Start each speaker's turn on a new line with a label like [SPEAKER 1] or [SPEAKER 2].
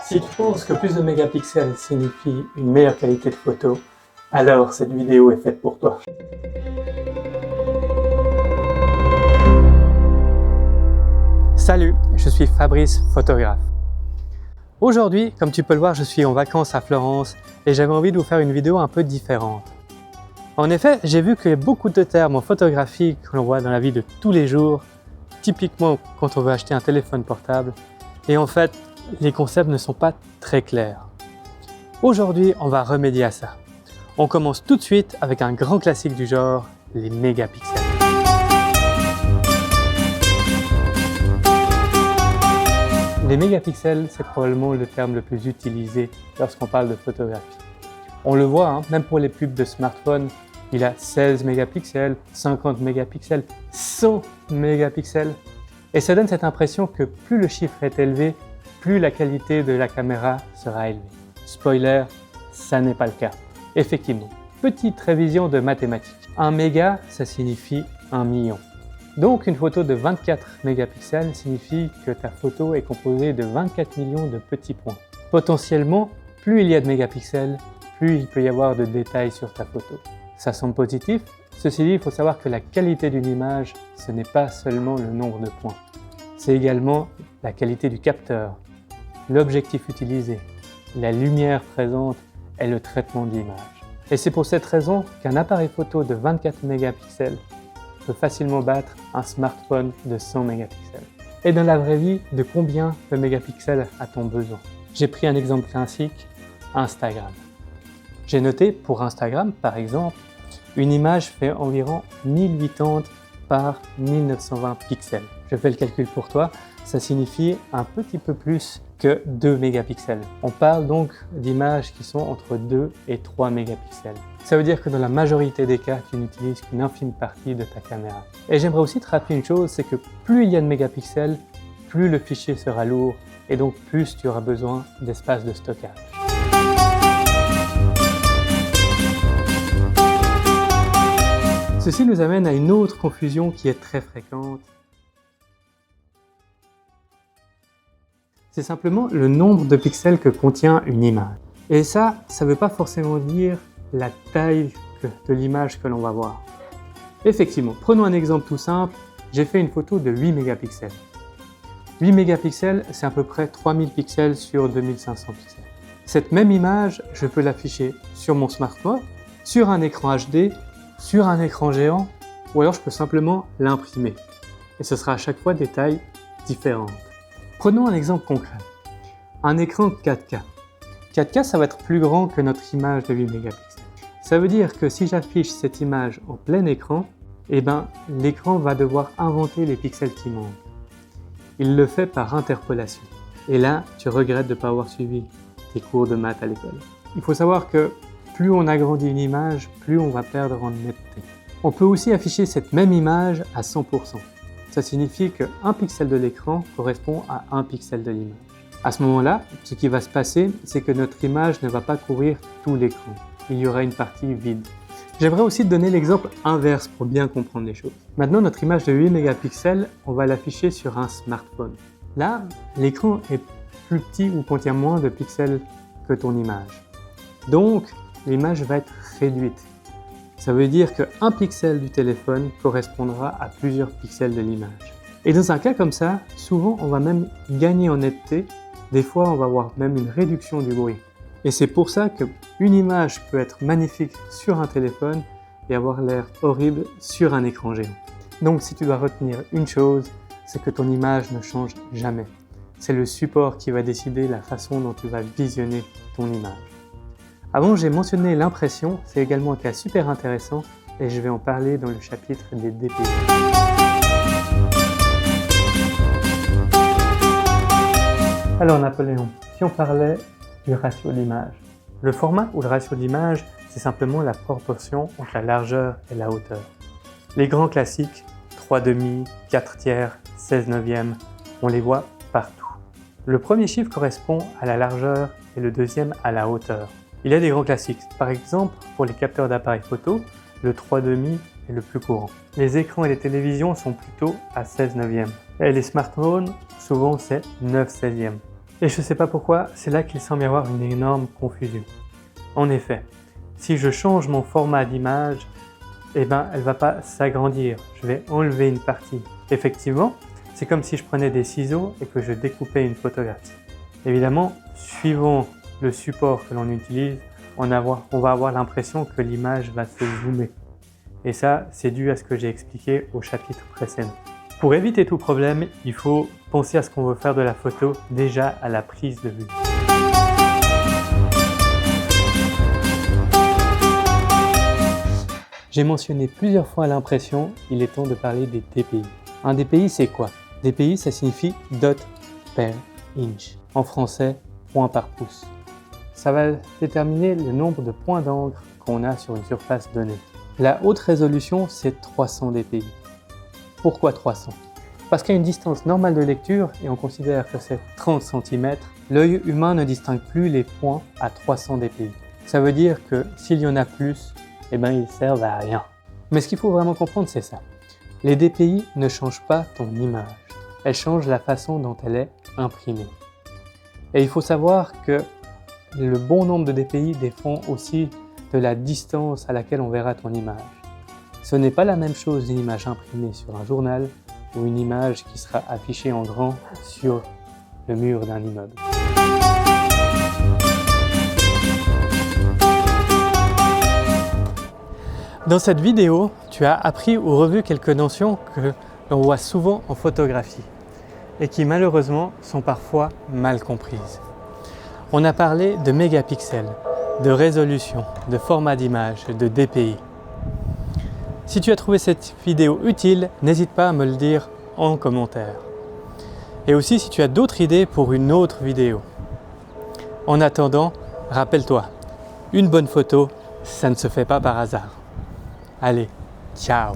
[SPEAKER 1] Si tu penses que plus de mégapixels signifie une meilleure qualité de photo, alors cette vidéo est faite pour toi. Salut, je suis Fabrice, photographe. Aujourd'hui, comme tu peux le voir, je suis en vacances à Florence et j'avais envie de vous faire une vidéo un peu différente. En effet, j'ai vu qu'il y a beaucoup de termes en photographie que l'on voit dans la vie de tous les jours, typiquement quand on veut acheter un téléphone portable, et en fait, les concepts ne sont pas très clairs. Aujourd'hui, on va remédier à ça. On commence tout de suite avec un grand classique du genre, les mégapixels. Les mégapixels, c'est probablement le terme le plus utilisé lorsqu'on parle de photographie. On le voit, même pour les pubs de smartphones, il a 16 mégapixels, 50 mégapixels, 100 mégapixels. Et ça donne cette impression que plus le chiffre est élevé, plus la qualité de la caméra sera élevée. Spoiler, ça n'est pas le cas. Effectivement, petite révision de mathématiques. 1 méga, ça signifie 1 million. Donc une photo de 24 mégapixels signifie que ta photo est composée de 24 millions de petits points. Potentiellement, plus il y a de mégapixels, plus il peut y avoir de détails sur ta photo. Ça semble positif. Ceci dit, il faut savoir que la qualité d'une image, ce n'est pas seulement le nombre de points. C'est également la qualité du capteur, l'objectif utilisé, la lumière présente et le traitement de l'image. Et c'est pour cette raison qu'un appareil photo de 24 mégapixels peut facilement battre un smartphone de 100 mégapixels. Et dans la vraie vie, de combien de mégapixels a-t-on besoin? J'ai pris un exemple classique, Instagram. J'ai noté pour Instagram, par exemple, une image fait environ 1080 par 1920 pixels. Je fais le calcul pour toi, ça signifie un petit peu plus que 2 mégapixels. On parle donc d'images qui sont entre 2 et 3 mégapixels. Ça veut dire que dans la majorité des cas, tu n'utilises qu'une infime partie de ta caméra. Et j'aimerais aussi te rappeler une chose, c'est que plus il y a de mégapixels, plus le fichier sera lourd et donc plus tu auras besoin d'espace de stockage. Ceci nous amène à une autre confusion qui est très fréquente. C'est simplement le nombre de pixels que contient une image. Et ça ne veut pas forcément dire la taille de l'image que l'on va voir. Effectivement, prenons un exemple tout simple, j'ai fait une photo de 8 mégapixels. 8 mégapixels, c'est à peu près 3000 pixels sur 2500 pixels. Cette même image, je peux l'afficher sur mon smartphone, sur un écran HD, sur un écran géant, ou alors je peux simplement l'imprimer. Et ce sera à chaque fois des tailles différentes. Prenons un exemple concret. Un écran 4K. 4K, ça va être plus grand que notre image de 8 mégapixels. Ça veut dire que si j'affiche cette image en plein écran, l'écran va devoir inventer les pixels qui manquent. Il le fait par interpolation. Et là, tu regrettes de ne pas avoir suivi tes cours de maths à l'école. Il faut savoir que plus on agrandit une image, plus on va perdre en netteté. On peut aussi afficher cette même image à 100%. Ça signifie qu'un pixel de l'écran correspond à 1 pixel de l'image. À ce moment-là, ce qui va se passer, c'est que notre image ne va pas couvrir tout l'écran. Il y aura une partie vide. J'aimerais aussi te donner l'exemple inverse pour bien comprendre les choses. Maintenant, notre image de 8 mégapixels, on va l'afficher sur un smartphone. Là, l'écran est plus petit ou contient moins de pixels que ton image. Donc, l'image va être réduite. Ça veut dire qu'un pixel du téléphone correspondra à plusieurs pixels de l'image. Et dans un cas comme ça, souvent on va même gagner en netteté, des fois on va avoir même une réduction du bruit. Et c'est pour ça qu'une image peut être magnifique sur un téléphone et avoir l'air horrible sur un écran géant. Donc si tu dois retenir une chose, c'est que ton image ne change jamais. C'est le support qui va décider la façon dont tu vas visionner ton image. Avant, j'ai mentionné l'impression, c'est également un cas super intéressant et je vais en parler dans le chapitre des DPI. Alors Napoléon, si on parlait du ratio d'image. Le format ou le ratio d'image, c'est simplement la proportion entre la largeur et la hauteur. Les grands classiques, 3/2, 4/3, 16/9, on les voit partout. Le premier chiffre correspond à la largeur et le deuxième à la hauteur. Il y a des grands classiques, par exemple pour les capteurs d'appareils photo, le 3/2 est le plus courant. Les écrans et les télévisions sont plutôt à 16/9. Et les smartphones, souvent c'est 9/16. Et je ne sais pas pourquoi, c'est là qu'il semble y avoir une énorme confusion. En effet, si je change mon format d'image, elle ne va pas s'agrandir, je vais enlever une partie. Effectivement, c'est comme si je prenais des ciseaux et que je découpais une photographie. Évidemment, suivant le support que l'on utilise, on va avoir l'impression que l'image va se zoomer. Et ça, c'est dû à ce que j'ai expliqué au chapitre précédent. Pour éviter tout problème, il faut penser à ce qu'on veut faire de la photo déjà à la prise de vue. J'ai mentionné plusieurs fois l'impression, il est temps de parler des DPI. Un DPI, c'est quoi? DPI, ça signifie dot per inch. En français, point par pouce. Ça va déterminer le nombre de points d'encre qu'on a sur une surface donnée. La haute résolution, c'est 300 dpi. Pourquoi 300? Parce qu'à une distance normale de lecture, et on considère que c'est 30 cm, l'œil humain ne distingue plus les points à 300 dpi. Ça veut dire que s'il y en a plus, ils servent à rien. Mais ce qu'il faut vraiment comprendre, c'est ça. Les DPI ne changent pas ton image. Elles changent la façon dont elle est imprimée. Et il faut savoir que le bon nombre de DPI dépend aussi de la distance à laquelle on verra ton image. Ce n'est pas la même chose d'une image imprimée sur un journal ou une image qui sera affichée en grand sur le mur d'un immeuble. Dans cette vidéo, tu as appris ou revu quelques notions que l'on voit souvent en photographie et qui malheureusement sont parfois mal comprises. On a parlé de mégapixels, de résolution, de format d'image, de DPI. Si tu as trouvé cette vidéo utile, n'hésite pas à me le dire en commentaire. Et aussi si tu as d'autres idées pour une autre vidéo. En attendant, rappelle-toi, une bonne photo, ça ne se fait pas par hasard. Allez, ciao!